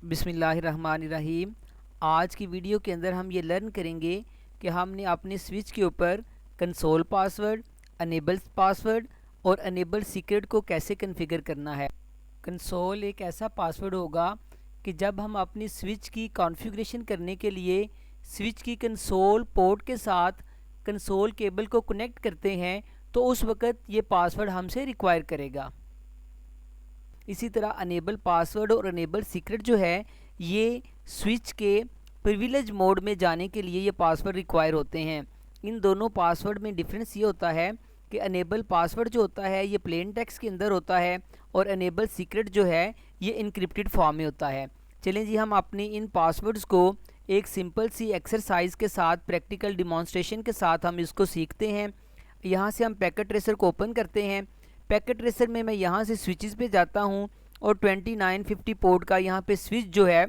बिस्मिल्लाहिर्रहमानिर्रहीम। आज की वीडियो के अंदर हम ये लर्न करेंगे कि हमने अपने स्विच के ऊपर कंसोल पासवर्ड, अनेबल पासवर्ड और अनेबल सीक्रेट को कैसे कॉन्फ़िगर करना है। कंसोल एक ऐसा पासवर्ड होगा कि जब हम अपनी स्विच की कॉन्फ़िगरेशन करने के लिए स्विच की कंसोल पोर्ट के साथ कंसोल केबल को कनेक्ट करते हैं तो उस वक़्त ये पासवर्ड हमसे रिक्वायर करेगा। इसी तरह अनेबल पासवर्ड और अनेबल सीक्रेट जो है ये स्विच के प्रिविलेज मोड में जाने के लिए ये पासवर्ड रिक्वायर होते हैं। इन दोनों पासवर्ड में डिफरेंस ये होता है कि अनेबल पासवर्ड जो होता है ये प्लेन टेक्स्ट के अंदर होता है और अनेबल सीक्रेट जो है ये इनक्रिप्टेड फॉर्म में होता है। चलें जी, हम अपनी इन पासवर्ड्स को एक सिंपल सी एक्सरसाइज के साथ प्रैक्टिकल डिमॉन्स्ट्रेशन के साथ हम इसको सीखते हैं। यहाँ से हम पैकेट ट्रेसर को ओपन करते हैं। पैकेट ट्रेसर में मैं यहाँ से स्विचेस पे जाता हूँ और 2950 पोर्ट का यहाँ पे स्विच जो है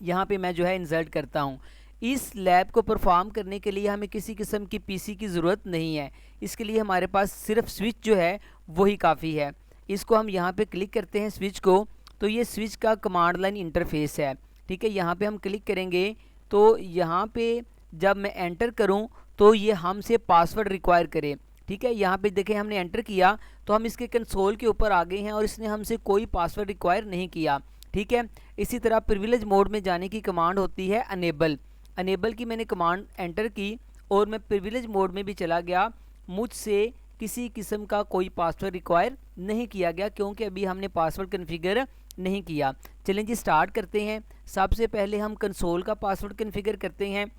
यहाँ पे मैं जो है इंसर्ट करता हूँ। इस लैब को परफॉर्म करने के लिए हमें किसी किस्म की पीसी की ज़रूरत नहीं है। इसके लिए हमारे पास सिर्फ स्विच जो है वही काफ़ी है। इसको हम यहाँ पे क्लिक करते हैं स्विच को, तो ये स्विच का कमांड लाइन इंटरफेस है। ठीक है, यहाँ पे हम क्लिक करेंगे तो यहाँ पे जब मैं एंटर करूँ तो ये हमसे पासवर्ड रिक्वायर करे। ठीक है, यहाँ पे देखें हमने एंटर किया तो हम इसके कंसोल के ऊपर आ गए हैं और इसने हमसे कोई पासवर्ड रिक्वायर नहीं किया। ठीक है, इसी तरह प्रिविलेज मोड में जाने की कमांड होती है अनेबल। अनेबल की मैंने कमांड एंटर की और मैं प्रिविलेज मोड में भी चला गया। मुझसे किसी किस्म का कोई पासवर्ड रिक्वायर नहीं किया गया क्योंकि अभी हमने पासवर्ड कन्फिगर नहीं किया। चलें जी, स्टार्ट करते हैं। सबसे पहले हम कंसोल का पासवर्ड कन्फिगर करते हैं।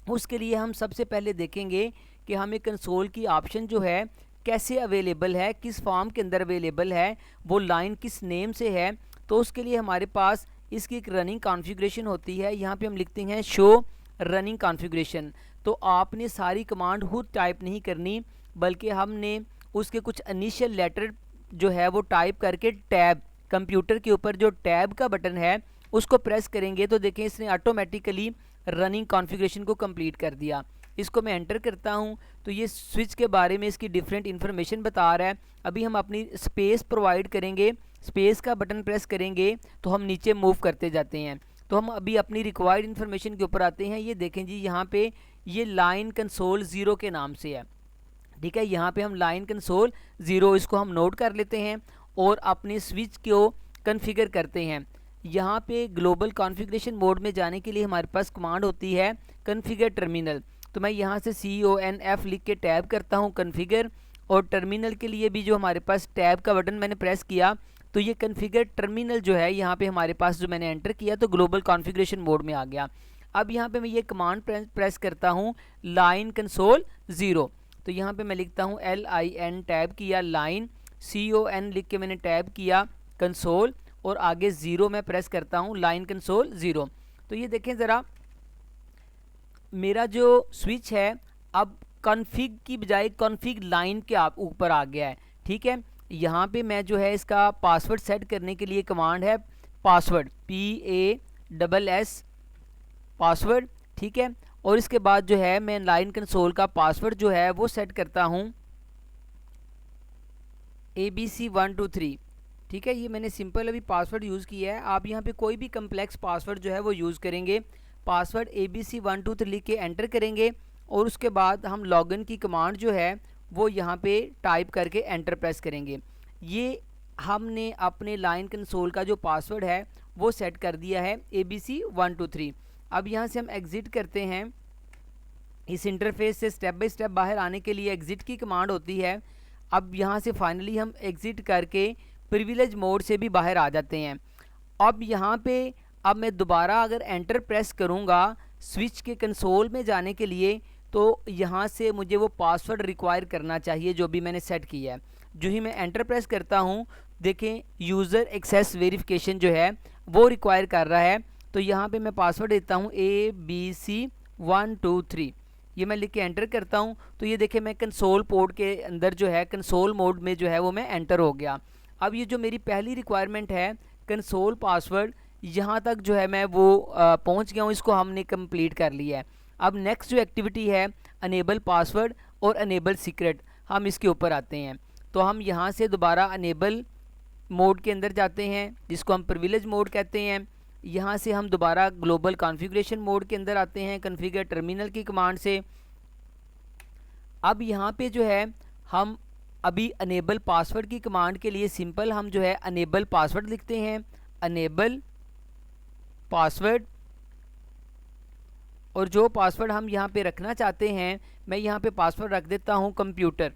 उसके लिए हम सबसे पहले देखेंगे कि हमें कंसोल की ऑप्शन जो है कैसे अवेलेबल है, किस फॉर्म के अंदर अवेलेबल है, वो लाइन किस नेम से है। तो उसके लिए हमारे पास इसकी एक रनिंग कॉन्फ़िगरेशन होती है। यहाँ पे हम लिखते हैं शो रनिंग कॉन्फ़िगरेशन। तो आपने सारी कमांड खुद टाइप नहीं करनी, बल्कि हमने उसके कुछ इनिशियल लेटर जो है वो टाइप करके टैब, कंप्यूटर के ऊपर जो टैब का बटन है उसको प्रेस करेंगे तो देखें इसने ऑटोमेटिकली रनिंग कॉन्फ़िगरेशन को कंप्लीट कर दिया। इसको मैं एंटर करता हूं तो ये स्विच के बारे में इसकी डिफरेंट इन्फॉर्मेशन बता रहा है। अभी हम अपनी स्पेस प्रोवाइड करेंगे, स्पेस का बटन प्रेस करेंगे तो हम नीचे मूव करते जाते हैं। तो हम अभी अपनी रिक्वायर्ड इन्फॉर्मेशन के ऊपर आते हैं। ये देखें जी, यहाँ पे ये लाइन कंसोल 0 के नाम से है। ठीक है, यहाँ पे हम लाइन कंसोल 0 इसको हम नोट कर लेते हैं और अपने स्विच को कन्फिगर करते हैं। यहाँ पे ग्लोबल कॉन्फ़िगरेशन मोड में जाने के लिए हमारे पास कमांड होती है कन्फिगर टर्मिनल। तो मैं यहाँ से CONF लिख के टैब करता हूँ कन्फिगर, और टर्मिनल के लिए भी जो हमारे पास टैब का बटन मैंने प्रेस किया तो ये कन्फिगर टर्मिनल जो है यहाँ पे हमारे पास जो मैंने एंटर किया तो ग्लोबल कॉन्फ़िगरेशन मोड में आ गया। अब यहाँ पे मैं ये कमांड प्रेस करता हूँ लाइन कंसोल 0। तो यहाँ पे मैं लिखता हूँ LIN टैब किया, लाइन CON लिख के मैंने टैब किया कंसोल और आगे 0 में प्रेस करता हूँ लाइन कंसोल 0। तो ये देखें ज़रा, मेरा जो स्विच है अब कॉन्फ़िग की बजाय कॉन्फ़िग लाइन के ऊपर आ गया है। ठीक है, यहाँ पे मैं जो है इसका पासवर्ड सेट करने के लिए कमांड है पासवर्ड, PASS पासवर्ड। ठीक है, और इसके बाद जो है मैं लाइन कंसोल का पासवर्ड जो है वो सेट करता हूँ ABC123। ठीक है, ये मैंने सिंपल अभी पासवर्ड यूज़ किया है। आप यहाँ पे कोई भी कम्प्लेक्स पासवर्ड जो है वो यूज़ करेंगे। पासवर्ड ABC123 लिख के एंटर करेंगे और उसके बाद हम लॉगिन की कमांड जो है वो यहाँ पे टाइप करके एंटर प्रेस करेंगे। ये हमने अपने लाइन कंसोल का जो पासवर्ड है वो सेट कर दिया है ABC123। अब यहाँ से हम एग्ज़िट करते हैं। इस इंटरफेस से स्टेप बाय स्टेप बाहर आने के लिए एग्ज़िट की कमांड होती है। अब यहाँ से फाइनली हम एग्ज़िट करके प्रिविलेज मोड से भी बाहर आ जाते हैं। अब यहाँ पे अब मैं दोबारा अगर एंटर प्रेस करूँगा स्विच के कंसोल में जाने के लिए तो यहाँ से मुझे वो पासवर्ड रिक्वायर करना चाहिए जो भी मैंने सेट किया है। जो ही मैं एंटर प्रेस करता हूँ देखें यूज़र एक्सेस वेरिफिकेशन जो है वो रिक्वायर कर रहा है। तो यहाँ पे मैं पासवर्ड देता हूँ ABC123, ये मैं लिख के एंटर करता हूँ तो ये देखें मैं कंसोल पोर्ट के अंदर जो है कंसोल मोड में जो है वो मैं एंटर हो गया। अब ये जो मेरी पहली रिक्वायरमेंट है कंसोल पासवर्ड, यहाँ तक जो है मैं वो पहुँच गया हूँ, इसको हमने कंप्लीट कर लिया है। अब नेक्स्ट जो एक्टिविटी है अनेबल पासवर्ड और अनेबल सीक्रेट, हम इसके ऊपर आते हैं। तो हम यहाँ से दोबारा अनेबल मोड के अंदर जाते हैं जिसको हम प्रिविलेज मोड कहते हैं। यहाँ से हम दोबारा ग्लोबल कॉन्फ़िगरेशन मोड के अंदर आते हैं कॉन्फ़िगर टर्मिनल की कमांड से। अब यहाँ पे जो है हम अभी अनेबल पासवर्ड की कमांड के लिए सिंपल हम जो है अनेबल पासवर्ड लिखते हैं, अनेबल पासवर्ड, और जो पासवर्ड हम यहाँ पे रखना चाहते हैं मैं यहाँ पे पासवर्ड रख देता हूँ कंप्यूटर।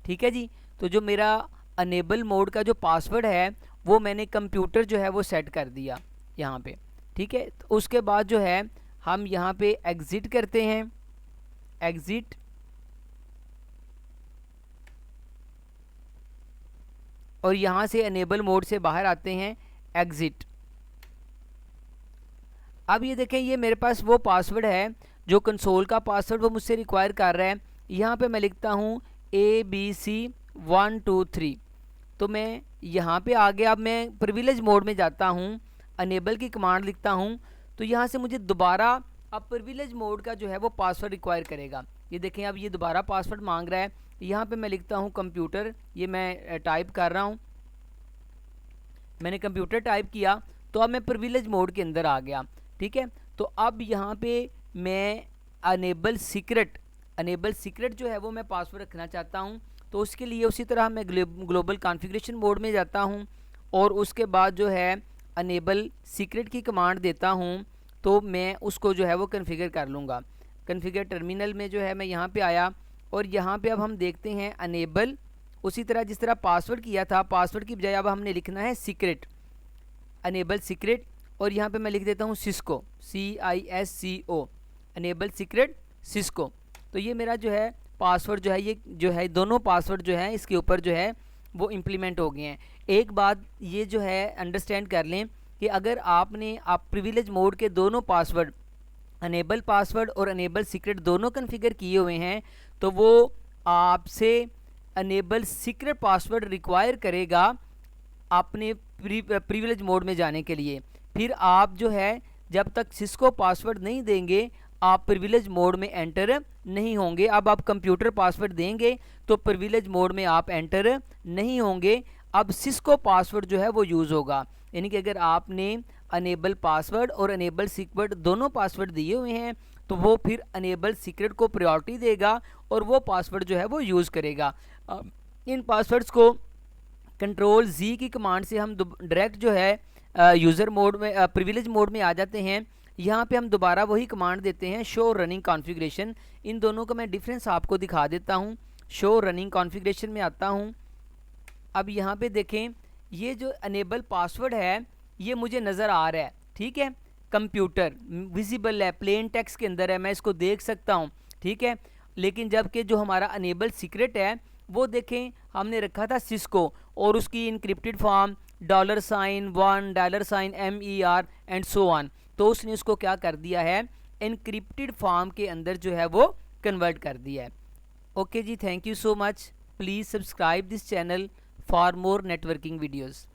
ठीक है जी, तो जो मेरा अनेबल मोड का जो पासवर्ड है वो मैंने कंप्यूटर जो है वो सेट कर दिया यहाँ पे। ठीक है, तो उसके बाद जो है हम यहाँ पे एग्ज़िट करते हैं, एग्ज़िट, और यहाँ से अनेबल मोड से बाहर आते हैं, एग्ज़िट। अब ये देखें, ये मेरे पास वो पासवर्ड है जो कंसोल का पासवर्ड वो मुझसे रिक्वायर कर रहा है। यहाँ पे मैं लिखता हूँ ABC123। तो मैं यहाँ पे आ गया। अब मैं प्रिविलेज मोड में जाता हूँ, अनेबल की कमांड लिखता हूँ, तो यहाँ से मुझे दोबारा अब प्रिविलेज मोड का जो है वो पासवर्ड रिक्वायर करेगा। ये देखें, अब ये दोबारा पासवर्ड मांग रहा है। यहाँ पे मैं लिखता हूँ कंप्यूटर, ये मैं टाइप कर रहा हूँ, मैंने कंप्यूटर टाइप किया, तो अब मैं प्रिविलेज मोड के अंदर आ गया। ठीक है, तो अब यहाँ पे मैं अनेबल सीक्रेट जो है वो मैं पासवर्ड रखना चाहता हूँ। तो उसके लिए उसी तरह मैं ग्लोबल कॉन्फ़िगरेशन मोड में जाता हूँ और उसके बाद जो है अनेबल सीक्रेट की कमांड देता हूँ, तो मैं उसको जो है वो कन्फिगर कर लूँगा। कन्फिगर टर्मिनल में जो है मैं यहाँ पे आया और यहाँ पे अब हम देखते हैं अनेबल, उसी तरह जिस तरह पासवर्ड किया था, पासवर्ड की बजाय अब हमने लिखना है सीक्रेट, अनेबल सीक्रेट, और यहाँ पे मैं लिख देता हूँ Cisco, CISCO, enable secret Cisco. तो ये मेरा जो है पासवर्ड जो है, ये जो है दोनों पासवर्ड जो है इसके ऊपर जो है वो इम्प्लीमेंट हो गए हैं। एक बात ये जो है अंडरस्टैंड कर लें कि अगर आपने प्रिविलेज मोड के दोनों पासवर्ड, अनेबल पासवर्ड और अनेबल सीक्रेट दोनों कन्फिगर किए हुए हैं, तो वो आपसे अनेबल सीक्रेट पासवर्ड रिक्वायर करेगा अपने प्रिविलेज मोड में जाने के लिए। फिर आप जो है जब तक सिस्को पासवर्ड नहीं देंगे आप प्रिविलेज मोड में एंटर नहीं होंगे। अब आप कंप्यूटर पासवर्ड देंगे तो प्रिविलेज मोड में आप एंटर नहीं होंगे। अब सिस्को पासवर्ड जो है वो यूज़ होगा, यानी कि अगर आपने अनेबल पासवर्ड और अनेबल सीक्रेट दोनों पासवर्ड दिए हुए हैं तो वो फिर अनेबल सीक्रेट को प्रायोरिटी देगा और वो पासवर्ड जो है वो यूज़ करेगा। इन पासवर्ड्स को कंट्रोल Z की कमांड से हम डायरेक्ट जो है यूज़र मोड में, प्रिविलेज मोड में आ जाते हैं। यहाँ पे हम दोबारा वही कमांड देते हैं, शो रनिंग कॉन्फ़िगरेशन। इन दोनों का मैं डिफरेंस आपको दिखा देता हूँ। शो रनिंग कॉन्फ़िगरेशन में आता हूँ। अब यहाँ पे देखें, ये जो अनेबल पासवर्ड है ये मुझे नज़र आ रहा है। ठीक है, कंप्यूटर विजिबल है, प्लेन टेक्स्ट के अंदर है, मैं इसको देख सकता हूँ। ठीक है, लेकिन जबकि जो हमारा अनेबल सीक्रेट है वो देखें हमने रखा था सिस्को, और उसकी encrypted form $1 $MER and so on, तो उसने उसको क्या कर दिया है, इनक्रिप्टेड फॉर्म के अंदर जो है वो कन्वर्ट कर दिया है। ओके जी, thank you so much. Please subscribe this channel for more networking videos.